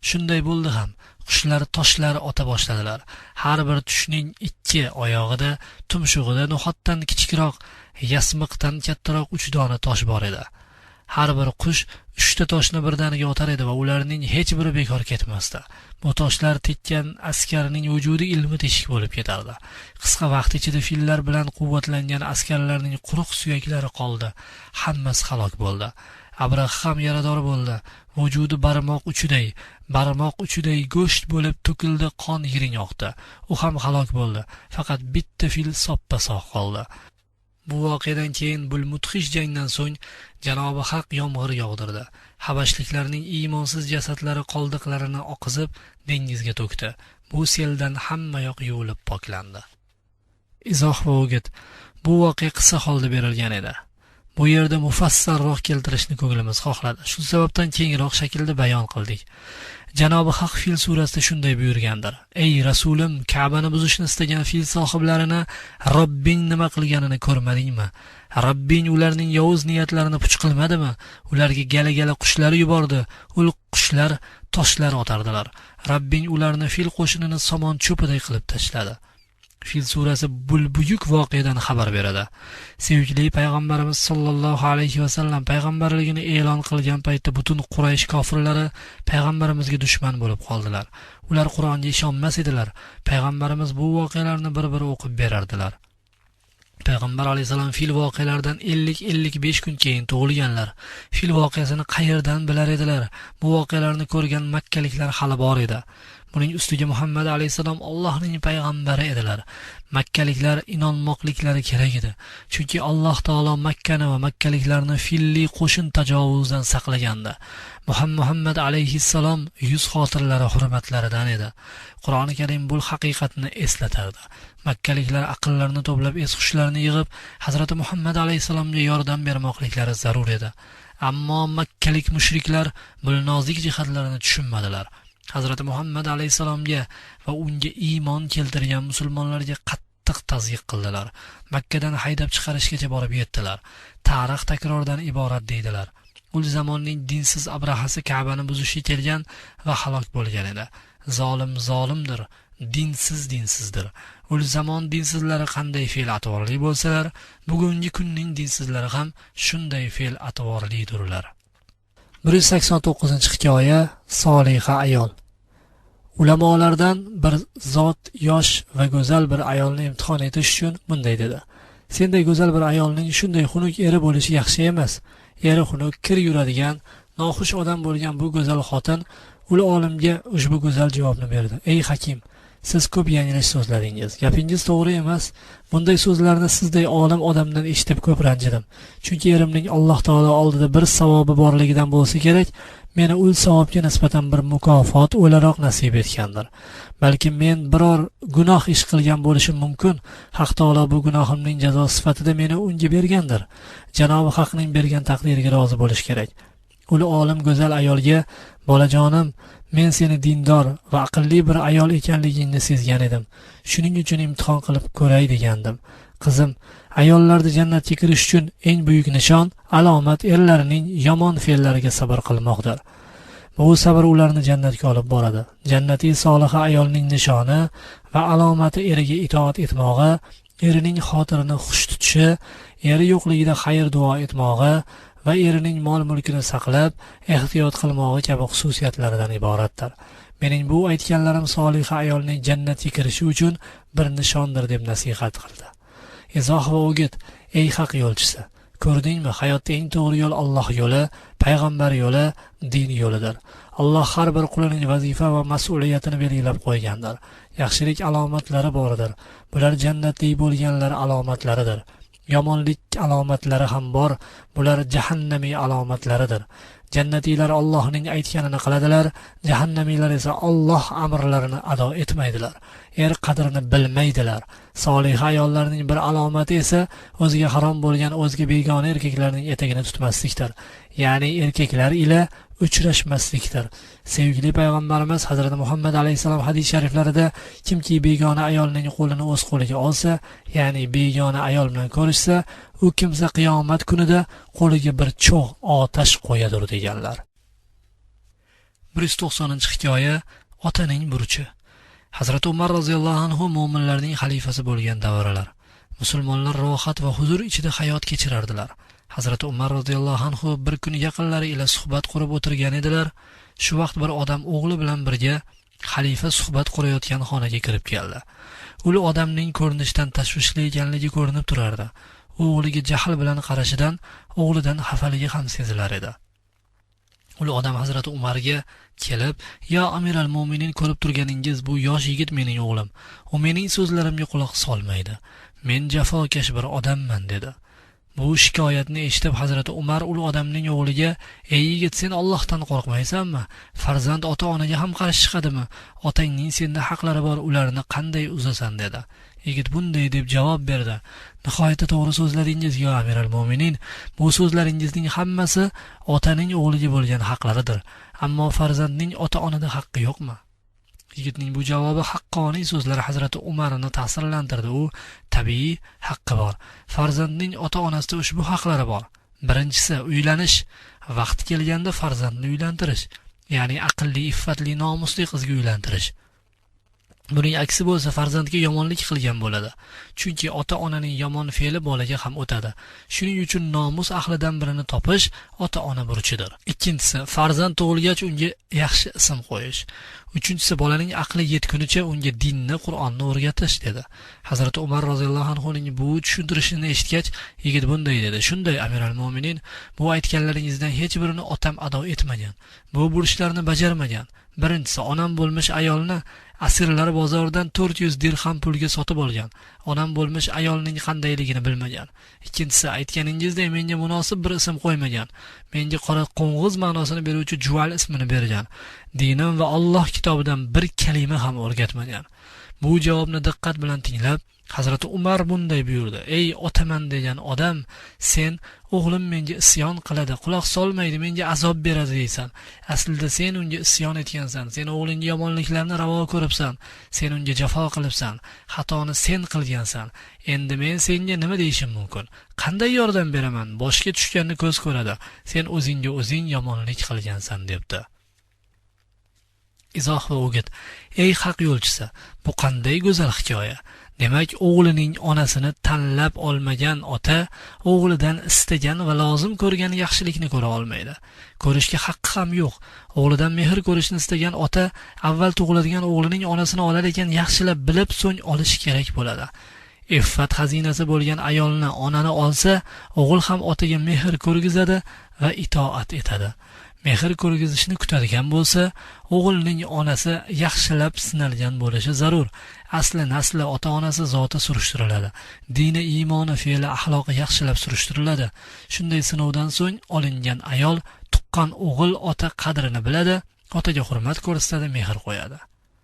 Shunday bo'ldi ham. Qushlar toshlar ota boshladilar. Har bir tushning ikki oyog'ida, tumshug'ida no'xatdan kichikroq, yasmiqdan kattaroq 3 dona tosh bor edi. Har bir qush 3 ta toshni birdaniga otar edi va ularning hech biri bekor ketmasdi. Bu toshlar tekkan askarning vujudi ilmi teshik bo'lib ketardi. Qisqa vaqt ichida fillar bilan quvvatlangan askarlarning quruq suyaklari qoldi. Hammasi halok bo'ldi. Abraha ham yarador bo'ldi. Vujudi barmoq uchiday go'sht bo'lib to'kildi, qon yiring oqdi. U ham halok bo'ldi. Faqat bitta fil soppa-sog' qoldi. Bu voqeadan keyin bu mudhish jangdan so'ng Janobi Haq yomg'ir yog'dirdi. Habashliklarning iymonsiz jasadlari qoldiqlarini oqizib dengizga to'kdi. Bu seldan hamma yoq yuvilib poklandi. Izoh va o'git. Bu voqea qissa holda berilgan edi. Bu yerda mufassalroq keltirishni ko'nglimiz xohladi. Shu sababdan kengroq shaklda bayon qildik. Janobi Haq Fil surasida shunday buyurgandir: Ey Rasulim, Ka'bani buzishni istagan fil sohiblarini Robbing nima qilganini ko'rmadingmi? Robbing ularning yovuz niyatlarini puch qilmadimi? Ularga gala-gala qushlar yubordi. Ul qushlar toshlar otardilar. Robbing ularni fil qo'shinini somon cho'piday qilib tashladi. Fil surasi buyuk voqeadan xabar beradi. Sevgili payg'ambarimiz sollallohu alayhi va sallam payg'ambarligini e'lon qilgan paytda butun Quraysh kofirlari payg'ambarimizga dushman bo'lib qoldilar. Ular Qur'onga ishonmas edilar. Payg'ambarimiz bu voqealarni bir-bir o'qib berardilar. Payg'ambar alayhisalom fil voqealaridan 50-55 kun keyin tug'ilganlar. Fil voqeasini qayerdan bilar edilar? Bu voqealarni ko'rgan makkaliklar hali bor edi. Buning ustiga Muhammad alayhisalom Allohning payg'ambari edilar. Makkaliklar inonmoqliklari kerak edi. Chunki Alloh taolo Makkani va makkaliklarni filli qo'shin tajovuzdan saqlagandi. Muhammad alayhisalom yuz xotirlari hurmatlaridan edi. Qur'oni Karim bu haqiqatni eslatardi. Makkaliklar aqllarini to'plab es-hushlarni yig'ib, Hazrat Muhammad alayhisalomga yordam bermoqliklari zarur edi. Ammo makkalik mushriklar bu nozik jihatlarini tushunmadilar. Hazrat Muhammad alayhisalomga va unga iymon keltirgan musulmonlarga qattiq tazyiq qildilar. Makkadan haydab chiqarishgacha borib yetdilar. Tarix takrordan iborat deydilar. U zamonning dinsiz Abrahasi Ka'bani buzishga kelgan va halok bo'lgan edi. Zolim zolimdir, dinsizdir. U zamon dinsizlari qanday fe'l atvorli bo'lsalar, bugungi kunning dinsizlari ham shunday fe'l atvorlidirlar. 189-hikoya. Soliha ayol. Ulamolardan bir zot yosh va go'zal bir ayolni imtihon etish uchun bunday dedi: Senday go'zal bir ayolning shunday xunuk eri bo'lishi yaxshi emas. Eri xunuk, kir yuradigan, noxush odam bo'lgan bu go'zal xotin ul olimga ushbu go'zal javobni berdi: Ey hakim, siz ko'p yanglish so'zladingiz. Gapingiz to'g'ri emas. Bunday so'zlarni sizday olim odamdan eshitib ko'p ranjidim. Chunki erimning Alloh taolo oldida bir savobi borligidan bo'lsa kerak, meni ul savobga nisbatan bir mukofot o'laroq nasib etgandir. Balki men biror gunoh ish qilgan bo'lishim mumkin. Haq taolo bu gunohimning jazosi sifatida meni unga bergandir. Janobi Haqning bergan taqdiriga rozi bo'lish kerak. Ul olim go'zal ayolga: Bolajonim, men seni dindor va aqlli bir ayol ekanligingni sezgan edim. Shuning uchun imtihon qilib ko'ray degandim. Qizim, ayollarda jannatga kirish uchun eng buyuk nishon, alomat erlarining yomon fe'llariga sabr qilmoqdir. Bu sabr ularni jannatga olib boradi. Jannati soliha ayolning nishoni va alomati eriga itoat etmog'i, erining xotirini xush tutishi, eri yo'qligida xayr duo etmog'i va erining mol-mulkini saqlab, ehtiyot qilmog'i kabi xususiyatlaridan iboratdir. Mening bu aytganlarim soliha ayolning jannatga kirishi uchun bir nishondir deb nasihat qildi. Izoh va o'git. Ey haq yo'lchisi, ko'rdingmi, hayotda eng to'g'ri yo'l Alloh yo'li, payg'ambar yo'li, din yo'lidir. Alloh har bir qulining vazifa va mas'uliyatini belgilab qo'ygandir. Yaxshilik alomatlari boridir. Bular jannatli bo'lganlar alomatlaridir. Yomonlik alomatlari ham bor. Bular jahannamiy alomatlaridir. Jannatiylar Allohning aytganini qiladilar, jahannamiylar esa Alloh amrlarini ado etmaydilar. Qadrini bilmaydilar. Solih ayollarning bir alomati esa o'ziga harom bo'lgan o'zga begona erkaklarning etagini tutmaslikdir. Ya'ni erkaklar ila uchrashmaslikdir. Sevgili payg'ambarimiz Hazrat Muhammad alayhisalom hadis shariflarida kimki begona ayolning qo'lini o'z qo'liga olsa, ya'ni begona ayol bilan ko'rishsa, u kimsa qiyomat kunida qo'liga bir cho'g' otash qo'yadir deganlar. 190-hikoya. Otaning burchi. Hazrat Umar roziyallohu anhu mo'minlarning xalifasi bo'lgan davrlar. Musulmonlar rohat va huzur ichida hayot kechirardilar. Hazrat Umar roziyallohu anhu bir kun yaqinlari ila suhbat qurib o'tirgan edilar. Shu vaqt bir odam o'g'li bilan birga xalifa suhbat qurayotgan xonaga kirib keldi. U odamning ko'rinishidan tashvishli ekanligi ko'rinib turardi. U o'g'liga jahl bilan qarashidan o'g'lidan xafaligi ham sezilar edi. U odam Hazrat Umarga kelib, "Ya Amiral Mo'minin, ko'rib turganingiz bu yosh yigit mening o'g'lim. U mening so'zlarimga quloq solmaydi. Men jafokash bir odamman" dedi. Bu shikoyatni eshitib Hazrat Umar ul odamning o'g'liga: "Ey yigit, sen Allohdan qo'rqmaysanmi? Farzand ota-onaga ham qarshi chiqadimi? Otangning senda haqlari bor, ularni qanday uzasan?" dedi. Yigit bunday deb javob berdi: "Nihoyatda to'g'ri so'zladingiz, yo Amiral Mo'minin. Bu so'zlaringizning hammasi otaning o'g'liga bo'lgan haqlaridir. Ammo farzandning ota-onada haqqi yo'qmi?" Yigitning bu javobi haqqoniy so'zlari Hazrat Umarni ta'sirlantirdi. U: "Tabiiy haqqi bor. Farzandning ota-onasida ushbu haqlari bor. Birinchisi uylanish, vaqti kelganda farzandni uylantirish, ya'ni aqlli, iffatli, nomusli qizga uylantirish. Buning aksi bo'lsa farzandga yomonlik qilgan bo'ladi. Chunki ota-onaning yomon fe'li bolaga ham o'tadi. Shuning uchun nomus ahlidan birini topish ota-ona burchidir. Ikkinchisi, farzand tug'ilgach unga yaxshi ism qo'yish. Uchinchisi, bolaning aqli yetgunicha unga dinni, Qur'onni o'rgatish dedi. Hazrat Umar roziyallohu anhuning bu tushuntirishini eshitgach, yigit bunday dedi: "Shunday, Amiral Mo'minin, bu aytganlaringizdan hech birini otam ado etmagan. Bu burchlarni bajarmagan. Birinchisi, onam bo'lmish ayolni asirlar bozoridan 400 dirham pulga sotib olgan. Onam bo'lmish ayolning qandayligini bilmagan. Ikkinchisi, aytganingizdek menga munosib bir ism qo'ymagan. Menga qora qo'ng'iz ma'nosini beruvchi Juval ismini bergan. Dinim va Alloh kitobidan bir kalima ham o'rgatmagan." Bu javobni diqqat bilan tinglab, Hazrat Umar bunday buyurdi: "Ey otaman degan odam, sen o'g'lim menga isyon qiladi, quloq solmaydi, menga azob beradi deysan. Aslida sen unga isyon etgansan. Sen o'g'lingga yomonliklarni ravo ko'ribsan. Sen unga jafo qilibsan. Xatoni sen qilgansan. Endi men senga nima deyishim mumkin? Qanday yordam beraman? Boshga tushganni ko'z ko'radi. Sen o'zingga o'zing yomonlik qilgansan" debdi. Izoh va o'git. Ey haq yo'lchisi, bu qanday go'zal hikoya. Demak, o'g'lining onasini tanlab olmagan ota o'g'lidan istagan va lozim ko'rgan yaxshilikni ko'ra olmaydi. Ko'rishga haqqi ham yo'q. O'g'lidan mehr ko'rishni istagan ota avval tug'iladigan o'g'lining onasini olar ekan, yaxshilab bilib so'ng olish kerak bo'ladi. Iffat xazinasi bo'lgan ayolni, onani olsa, o'g'il ham otaga mehr ko'rgizadi va itoat etadi. Mehr ko'rgizishni kutadigan bo'lsa, o'g'ilning onasi yaxshilab sinalgan bo'lishi zarur. Asli nasli ota-onasi zoti surishtiriladi. Dini, iymoni, fe'li, axloqi yaxshilab surishtiriladi. Shunday sinovdan so'ng olingan ayol tuqqan o'g'il ota qadrini biladi, otaga hurmat ko'rsatadi, mehr qo'yadi.